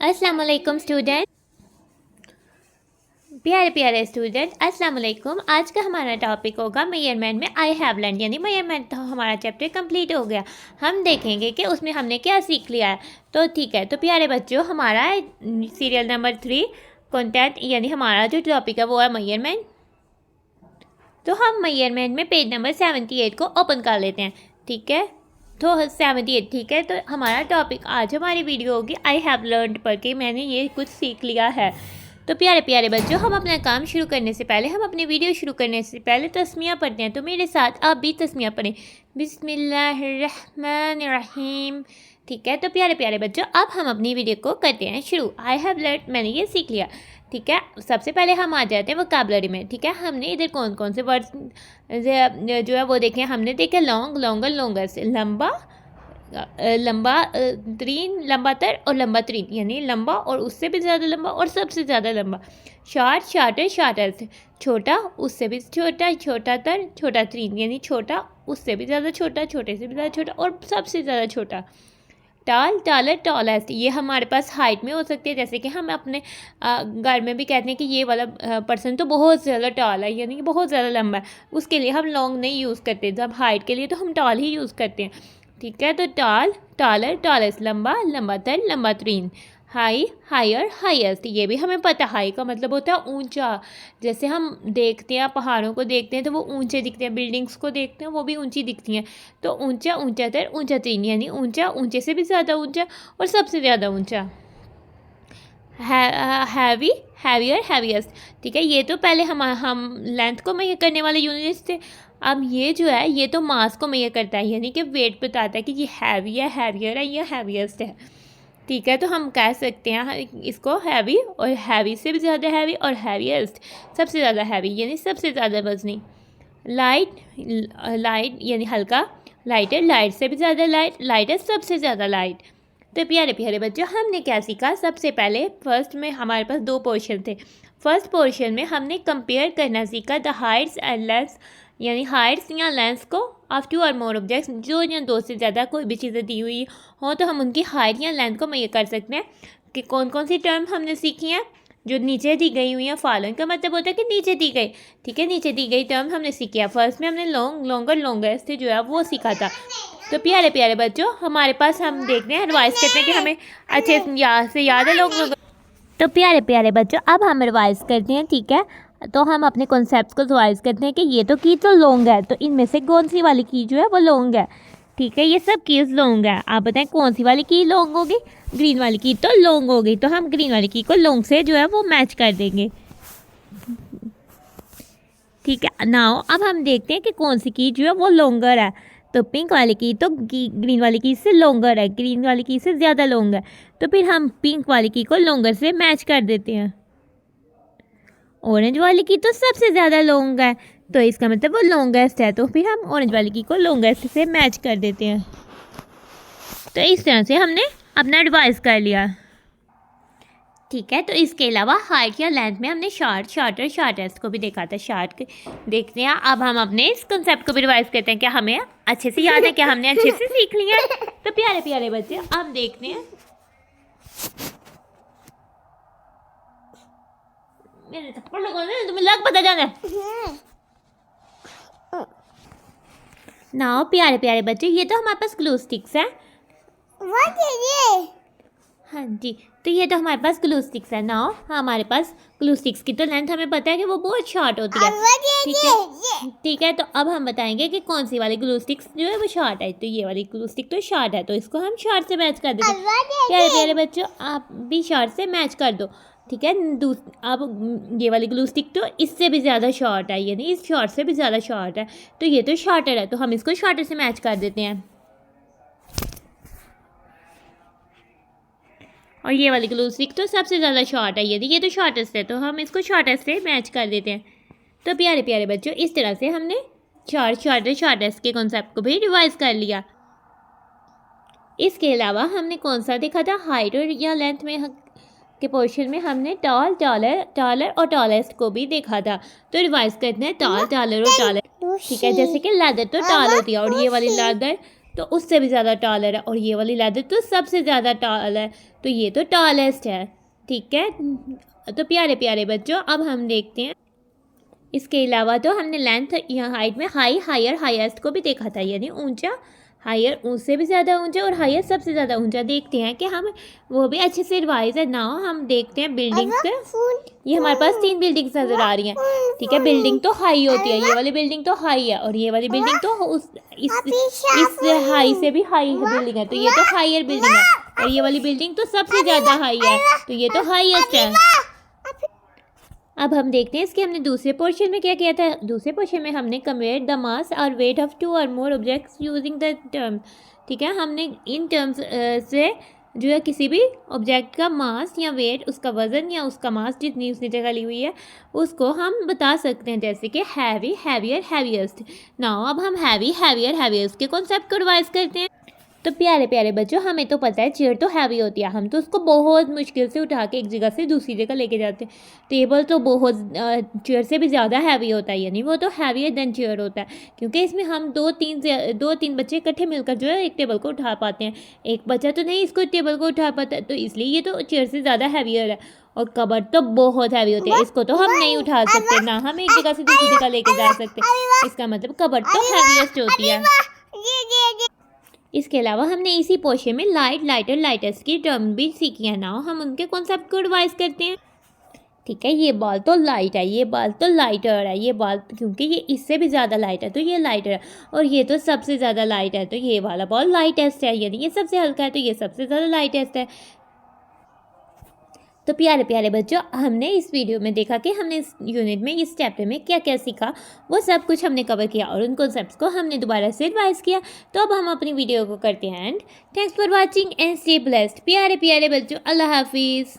अस्सलाम वालेकुम स्टूडेंट, प्यारे प्यारे स्टूडेंट अस्सलाम वालेकुम। आज का हमारा टॉपिक होगा मेजरमेंट में आई हैव लर्न, यानी मेजरमेंट। तो हमारा चैप्टर कंप्लीट हो गया। हम देखेंगे कि उसमें हमने क्या सीख लिया है। तो ठीक है, तो प्यारे बच्चों, हमारा सीरियल नंबर 3 कॉन्टेंट, यानी हमारा जो टॉपिक है वो है मेजरमेंट। तो हम मेजरमेंट में पेज नंबर 78 को ओपन कर लेते हैं। ठीक है, तो 78 ठीक है। तो हमारा टॉपिक आज हमारी वीडियो होगी आई हैव लर्नड पढ़ के मैंने ये कुछ सीख लिया है। तो प्यारे प्यारे बच्चों, हम अपना काम शुरू करने से पहले, हम अपनी वीडियो शुरू करने से पहले तस्मिया पढ़ते हैं। तो मेरे साथ आप भी तस्मिया पढ़ें, बिस्मिल्लाहिर्रहमानिर्रहीम। ठीक है, तो प्यारे प्यारे बच्चों, अब हम अपनी वीडियो को करते हैं शुरू। आई हैव लर्नड, मैंने ये सीख लिया। ठीक है, सबसे पहले हम आ जाते हैं वोकैबुलरी में। ठीक है, हमने इधर कौन कौन से वर्ड्स जो है वो देखे। हमने देखे लॉन्ग, लॉन्गर, लॉन्गर से लंबा, लंबा तरीन, लंबा तर और लंबा तरीन, यानी लंबा और उससे भी ज़्यादा लंबा और सबसे ज़्यादा लंबा। शार्ट, शार्टर, शार्टर से छोटा, उससे भी छोटा, छोटा तर, छोटा तरीन, यानी छोटा, उससे भी ज़्यादा छोटा, छोटे से भी ज़्यादा छोटा और सबसे ज़्यादा छोटा। टाल, टालर, टॉलेस्ट, ये हमारे पास हाइट में हो सकती है। जैसे कि हम अपने घर में भी कहते हैं कि ये वाला पर्सन तो बहुत ज़्यादा टॉल है, यानी कि बहुत ज़्यादा लंबा है। उसके लिए हम लॉन्ग नहीं यूज़ करते, जब हाइट के लिए तो हम टॉल ही यूज़ करते हैं। ठीक है, तो टाल, टालर, टॉलेस्ट, लंबा, लंबा तर, लंबा तरीन। हाई, हायर, हाईएस्ट, ये भी हमें पता। हाई का मतलब होता है ऊंचा। जैसे हम देखते हैं, पहाड़ों को देखते हैं तो वो ऊंचे दिखते हैं, बिल्डिंग्स को देखते हैं वो भी ऊंची दिखती हैं। तो ऊंचा, ऊंचा तर, ऊंचा तरीन, यानी ऊंचा, ऊंचे से भी ज़्यादा ऊंचा और सबसे ज़्यादा ऊंचा। Heavy, heavier, heaviest. ठीक है, ये तो पहले हम लेंथ को मेजर करने वाले यूनिट्स थे। अब ये जो है ये तो मास को मेजर करता है, यानी कि वेट बताता है कि ये हैवी है, हैवियर है या हैवीएस्ट है। ठीक है, तो हम कह सकते हैं इसको हैवी, और हैवी से भी ज़्यादा हैवी, और हैवीएस्ट सबसे ज़्यादा हैवी, यानी सबसे ज़्यादा वजनी। लाइट, लाइट यानी हल्का। लाइटर, लाइट से भी ज़्यादा लाइट, लाइटर सबसे ज़्यादा लाइट। तो प्यारे प्यारे बच्चों, हमने क्या सीखा। सबसे पहले फर्स्ट में हमारे पास 2 पोर्शन थे। फर्स्ट पोर्शन में हमने कंपेयर करना सीखा द हाइट्स एंड लेंथ्स, यानी हाइट्स या लेंथ्स को ऑफ 2 और मोर ऑब्जेक्ट्स, जो या 2 से ज़्यादा कोई भी चीज़ें दी हुई हो तो हम उनकी हाइट या लेंथ को मेजर कर सकते हैं। कि कौन कौन सी टर्म हमने सीखी हैं, जो नीचे दी गई हुई है। फॉलोइंग का मतलब होता है कि नीचे दी गई। ठीक है, नीचे दी गई टर्म हमने सीखी है। फर्स्ट में हमने लॉन्ग, लॉन्गर, लॉन्गेस्ट जो है वो सीखा था। तो प्यारे प्यारे बच्चों, हमारे पास हम देखते हैं, रिवाइज करते हैं कि हमें अच्छे से याद है लोग। तो प्यारे प्यारे बच्चों, अब हम रिवाइज करते हैं। ठीक है, तो हम अपने कॉन्सेप्ट को रिवाइज करते हैं कि ये तो की तो लॉन्ग है, तो इनमें से कौन सी वाली की जो है वो लॉन्ग है। ठीक है, ये सब कीज लॉन्ग है। आप बताएं कौन सी वाली की लॉन्ग होगी। ग्रीन वाली की तो लॉन्ग होगी, तो हम ग्रीन वाली की को लॉन्ग से जो है वो मैच कर देंगे। ठीक है, नाउ अब हम देखते हैं कि कौन सी की जो है वो लॉन्गर है। तो पिंक वाली की तो ग्रीन वाली की से लॉन्गर है, ग्रीन वाली की से ज़्यादा लॉन्ग है, तो फिर हम पिंक वाली की को लॉन्गर से मैच कर देते हैं। ऑरेंज वाली की तो सबसे ज़्यादा लॉन्ग है, तो इसका मतलब वो लॉन्गेस्ट है, तो फिर हम ऑरेंज वाली की को लॉन्गेस्ट से मैच कर देते हैं। तो इस तरह से हमने अपना रिवाइज कर लिया। ठीक है, तो इसके अलावा हाइट या लेंथ में हमने शार्ट, शार्टर, शार्टेस्ट को भी देखा था। शार्ट देखते हैं। अब हम अपने इस कंसेप्ट को भी रिवाइज करते हैं, क्या हमें अच्छे से याद है, क्या हमने अच्छे से सीख लिया है। तो प्यारे प्यारे बच्चे, अब देखते हैं। मेरे थप्पड़ लगाने तुम्हें लग पता जाना है ना। प्यारे प्यारे बच्चे, ये तो हमारे पास ग्लू स्टिक्स है। हाँ जी, तो ये तो हमारे पास ग्लू स्टिक्स है ना। हमारे पास ग्लू स्टिक्स की तो लेंथ हमें पता है कि वो बहुत शॉर्ट होती है। ठीक है, ठीक है, तो अब हम बताएंगे कि कौन सी वाली ग्लू स्टिक्स जो है वो शॉर्ट है। तो ये वाली ग्लू स्टिक तो शॉर्ट है, तो इसको हम शॉर्ट से मैच कर देते हैं। प्यारे प्यारे बच्चों, आप भी शॉर्ट से मैच कर दो। ठीक है, अब ये वाली ग्लू स्टिक तो इससे भी ज़्यादा शॉर्ट है, यानी इस शॉर्ट से भी ज़्यादा शॉर्ट है, तो ये तो शॉर्टर है, तो हम इसको शॉर्टर से मैच कर देते हैं। और ये वाली ग्लू स्टिक तो सबसे ज़्यादा शॉर्ट है, यदि ये तो शॉर्टेस्ट है, तो हम इसको शॉर्टेस्ट से मैच कर देते हैं। तो प्यारे प्यारे बच्चों, इस तरह से हमने शॉर्ट, शॉर्टर, शॉर्टेस्ट के कॉन्सेप्ट को भी रिवाइज कर लिया। इसके अलावा हमने कौन सा देखा था, हाइट और या लेंथ में के पोर्शन में हमने टॉल, टॉलर, टॉलर और टॉलेस्ट को भी देखा था। तो रिवाइज करते हैं टॉल, टॉलर और टॉलर। ठीक है, जैसे कि लेदर तो टॉल होती है, और ये वाली लेदर तो उससे भी ज़्यादा टॉलर है, और ये वाली लेदर तो सबसे ज़्यादा टॉल है, तो ये तो टॉलेस्ट है। ठीक है, तो प्यारे प्यारे बच्चों, अब हम देखते हैं इसके अलावा तो हमने लेंथ या हाइट में हाई, हायर, हाईएस्ट को भी देखा था, यानी ऊंचा, हायर उससे भी ज़्यादा ऊंचा, और हायर सबसे ज़्यादा ऊंचा। देखते हैं कि हम वो भी अच्छे से रिवाइज है ना। हम देखते हैं बिल्डिंग्स पे। ये हमारे पास 3 बिल्डिंग्स नज़र आ रही हैं। ठीक है, बिल्डिंग तो हाई होती है, ये वाली बिल्डिंग तो हाई है, और ये वाली बिल्डिंग तो इस हाई से भी हाई बिल्डिंग है, तो ये तो हायर बिल्डिंग है, और ये वाली बिल्डिंग तो सबसे ज़्यादा हाई है, तो ये तो हाईएस्ट है। अब हम देखते हैं इसके हमने दूसरे पोर्शन में क्या किया था। दूसरे पोर्शन में हमने कंपेयर्ड द मास और वेट ऑफ 2 और more objects using the term. ठीक है, हमने इन टर्म्स से जो है किसी भी ऑब्जेक्ट का मास या वेट, उसका वज़न या उसका मास जितनी उसने जगह ली हुई है उसको हम बता सकते हैं, जैसे कि हैवी, हैवियर, हैवीएस्ट। नाउ अब हम हैवी, हैवियर, हैवीएस्ट के कॉन्सेप्ट को रिवाइज करते हैं। तो प्यारे प्यारे बच्चों, हमें तो पता है चेयर तो हैवी होती है, हम तो उसको बहुत मुश्किल से उठा के एक जगह से दूसरी जगह लेके जाते हैं। टेबल तो बहुत चेयर से भी ज़्यादा हैवी होता है, यानी वो तो हैवियर देन चेयर होता है, क्योंकि इसमें हम दो तीन बच्चे इकट्ठे मिलकर जो है एक टेबल को उठा पाते हैं। एक बच्चा तो नहीं इसको टेबल को उठा पाता, तो इसलिए ये तो चेयर से ज़्यादा हैवियर है। और कबर्ड तो बहुत हैवी होती है, इसको तो हम नहीं उठा सकते, ना हम एक जगह से दूसरी जगह लेके जा सकते। इसका मतलब कबर्ड तो हैवीएस्ट होती है। इसके अलावा हमने इसी पोर्शन में लाइट, लाइटर, लाइटेस्ट की टर्म भी सीखी है ना। हम उनके कॉन्सेप्ट को रिवाइज करते हैं। ठीक है, ये बॉल तो लाइट है, ये बॉल तो लाइटर है, ये बॉल क्योंकि ये इससे भी ज़्यादा लाइट है तो ये लाइटर है, और ये तो सबसे ज़्यादा लाइट है तो ये वाला बॉल लाइटेस्ट है, यानी ये सबसे हल्का है तो ये सबसे ज़्यादा लाइटेस्ट है। तो प्यारे प्यारे बच्चों, हमने इस वीडियो में देखा कि हमने इस यूनिट में, इस चैप्टर में क्या क्या सीखा, वो सब कुछ हमने कवर किया, और उन कॉन्सेप्ट्स को हमने दोबारा से रिवाइज किया। तो अब हम अपनी वीडियो को करते हैं and. Thanks for watching and stay blessed. प्यारे प्यारे बच्चों, अल्लाह हाफिज़।